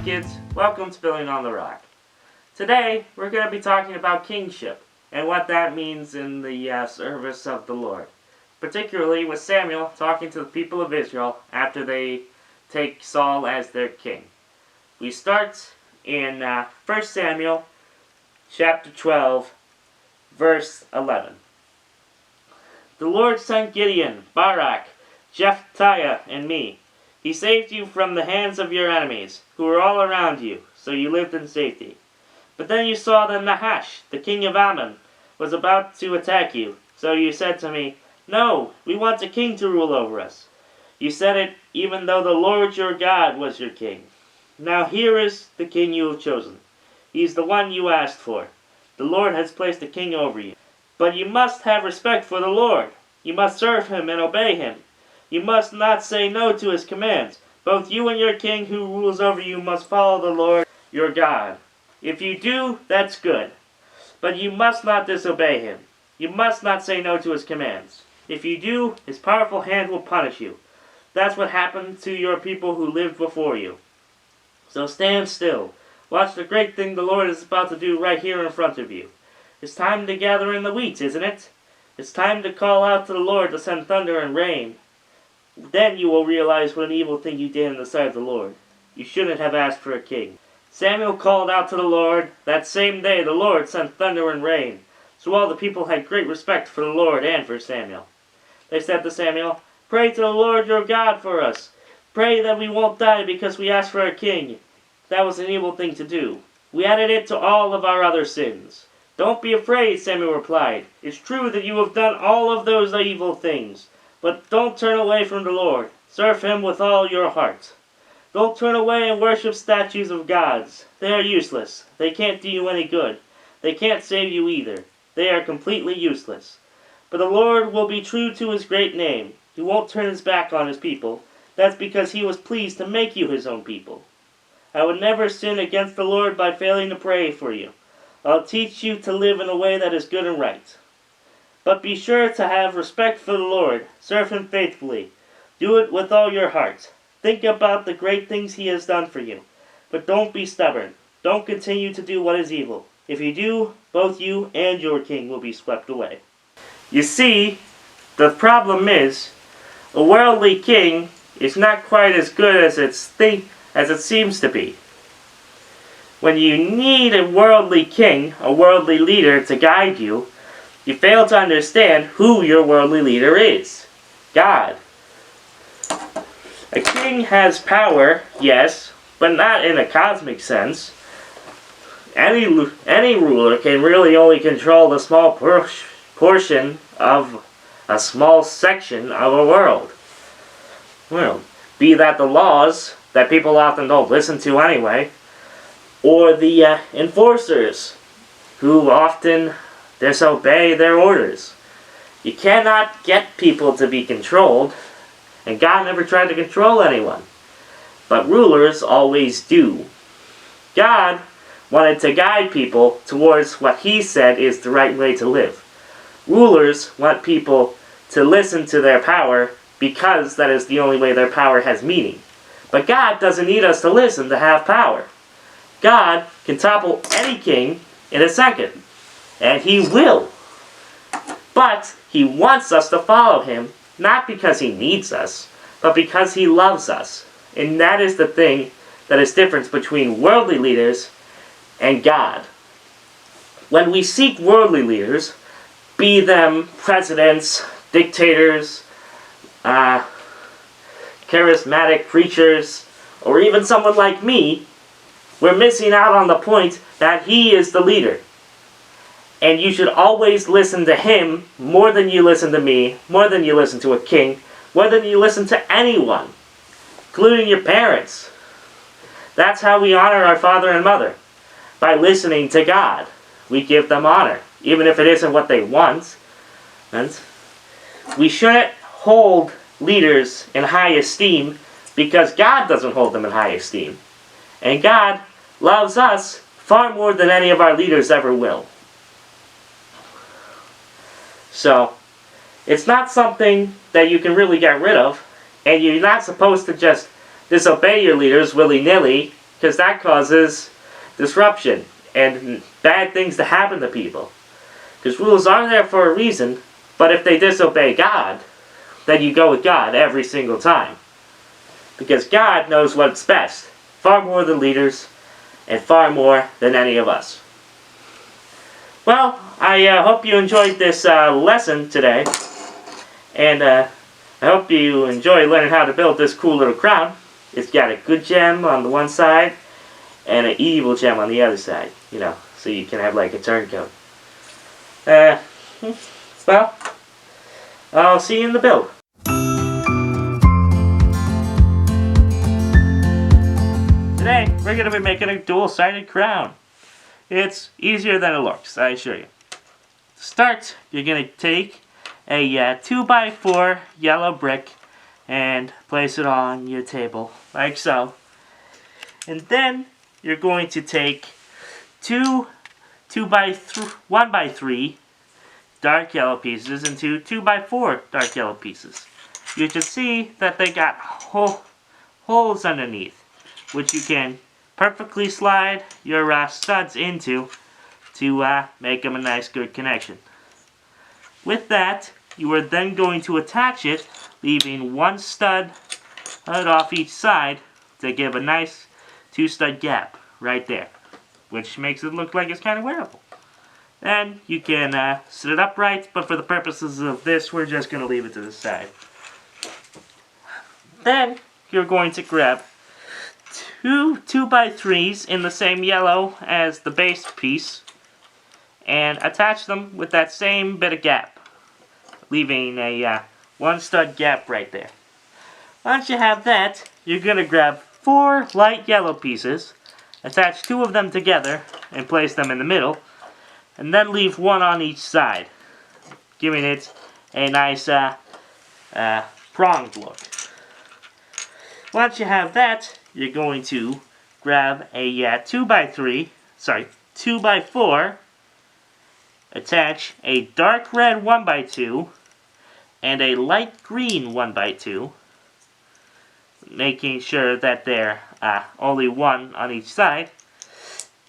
kids, welcome to Building on the Rock. Today we're going to be talking about kingship and what that means in the service of the Lord. Particularly with Samuel talking to the people of Israel after they take Saul as their king. We start in 1 Samuel chapter 12 verse 11. The Lord sent Gideon, Barak, Jephthah, and me. He saved you from the hands of your enemies, who were all around you, so you lived in safety. But then you saw that Nahash, the king of Ammon, was about to attack you. So you said to me, "No, we want a king to rule over us." You said it even though the Lord your God was your king. Now here is the king you have chosen. He is the one you asked for. The Lord has placed a king over you. But you must have respect for the Lord. You must serve him and obey him. You must not say no to his commands. Both you and your king who rules over you must follow the Lord your God. If you do, that's good. But you must not disobey him. You must not say no to his commands. If you do, his powerful hand will punish you. That's what happened to your people who lived before you. So stand still. Watch the great thing the Lord is about to do right here in front of you. It's time to gather in the wheat, isn't it? It's time to call out to the Lord to send thunder and rain. Then you will realize what an evil thing you did in the sight of the Lord. You shouldn't have asked for a king. Samuel called out to the Lord. That same day the Lord sent thunder and rain. So all the people had great respect for the Lord and for Samuel. They said to Samuel, "Pray to the Lord your God for us. Pray that we won't die because we asked for a king." That was an evil thing to do. We added it to all of our other sins. "Don't be afraid," Samuel replied. "It's true that you have done all of those evil things. But don't turn away from the Lord. Serve him with all your heart. Don't turn away and worship statues of gods. They are useless. They can't do you any good. They can't save you either. They are completely useless. But the Lord will be true to his great name. He won't turn his back on his people. That's because he was pleased to make you his own people. I would never sin against the Lord by failing to pray for you. I'll teach you to live in a way that is good and right. But be sure to have respect for the Lord. Serve him faithfully. Do it with all your heart. Think about the great things he has done for you. But don't be stubborn. Don't continue to do what is evil. If you do, both you and your king will be swept away." You see, the problem is, a worldly king is not quite as good as it seems to be. When you need a worldly king, a worldly leader to guide you, you fail to understand who your worldly leader is. God. A king has power, yes, but not in a cosmic sense. Any ruler can really only control a small portion of a small section of a world. Well, be that the laws that people often don't listen to anyway, or the enforcers who often disobey their orders. You cannot get people to be controlled, and God never tried to control anyone. But rulers always do. God wanted to guide people towards what he said is the right way to live. Rulers want people to listen to their power because that is the only way their power has meaning. But God doesn't need us to listen to have power. God can topple any king in a second. And he will. But he wants us to follow him, not because he needs us, but because he loves us. And that is the thing that is different between worldly leaders and God. When we seek worldly leaders, be them presidents, dictators, charismatic preachers, or even someone like me, we're missing out on the point that he is the leader. And you should always listen to him more than you listen to me, more than you listen to a king, more than you listen to anyone, including your parents. That's how we honor our father and mother, by listening to God. We give them honor, even if it isn't what they want. And we shouldn't hold leaders in high esteem because God doesn't hold them in high esteem. And God loves us far more than any of our leaders ever will. So, it's not something that you can really get rid of, and you're not supposed to just disobey your leaders willy-nilly because that causes disruption and bad things to happen to people. Because rules are there for a reason, but if they disobey God, then you go with God every single time. Because God knows what's best, far more than leaders, and far more than any of us. Well, I hope you enjoyed this lesson today, and I hope you enjoy learning how to build this cool little crown. It's got a good gem on the one side, and an evil gem on the other side, so you can have like a turncoat. Well, I'll see you in the build. Today, we're going to be making a dual-sided crown. It's easier than it looks, I assure you. To start, you're going to take a 2x4 yellow brick and place it on your table, like so. And then, you're going to take 1x3 dark yellow pieces and 2x4 dark yellow pieces. You can see that they got holes underneath, which you can perfectly slide your studs into to make them a nice good connection. With that, you are then going to attach it, leaving one stud off each side to give a nice 2-stud gap right there, which makes it look like it's kind of wearable. Then you can sit it upright, but for the purposes of this, we're just going to leave it to the side. Then you're going to grab two 2x3s in the same yellow as the base piece and attach them with that same bit of gap, leaving a 1-stud gap right there. Once you have that, you're going to grab 4 light yellow pieces, attach 2 of them together and place them in the middle, and then leave 1 on each side, giving it a nice pronged look. Once you have that, you're going to grab a 2x4, attach a dark red 1x2 and a light green 1x2, making sure that they're only 1 on each side.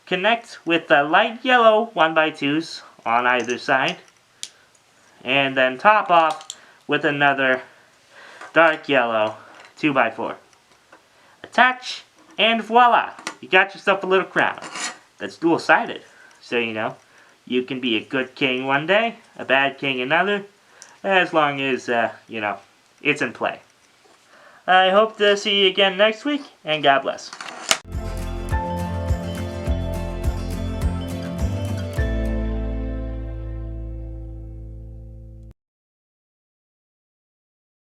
Connect with the light yellow 1x2s on either side, and then top off with another dark yellow 2x4. Attach, and voila! You got yourself a little crown that's dual-sided. So, you can be a good king one day, a bad king another, as long as, it's in play. I hope to see you again next week, and God bless.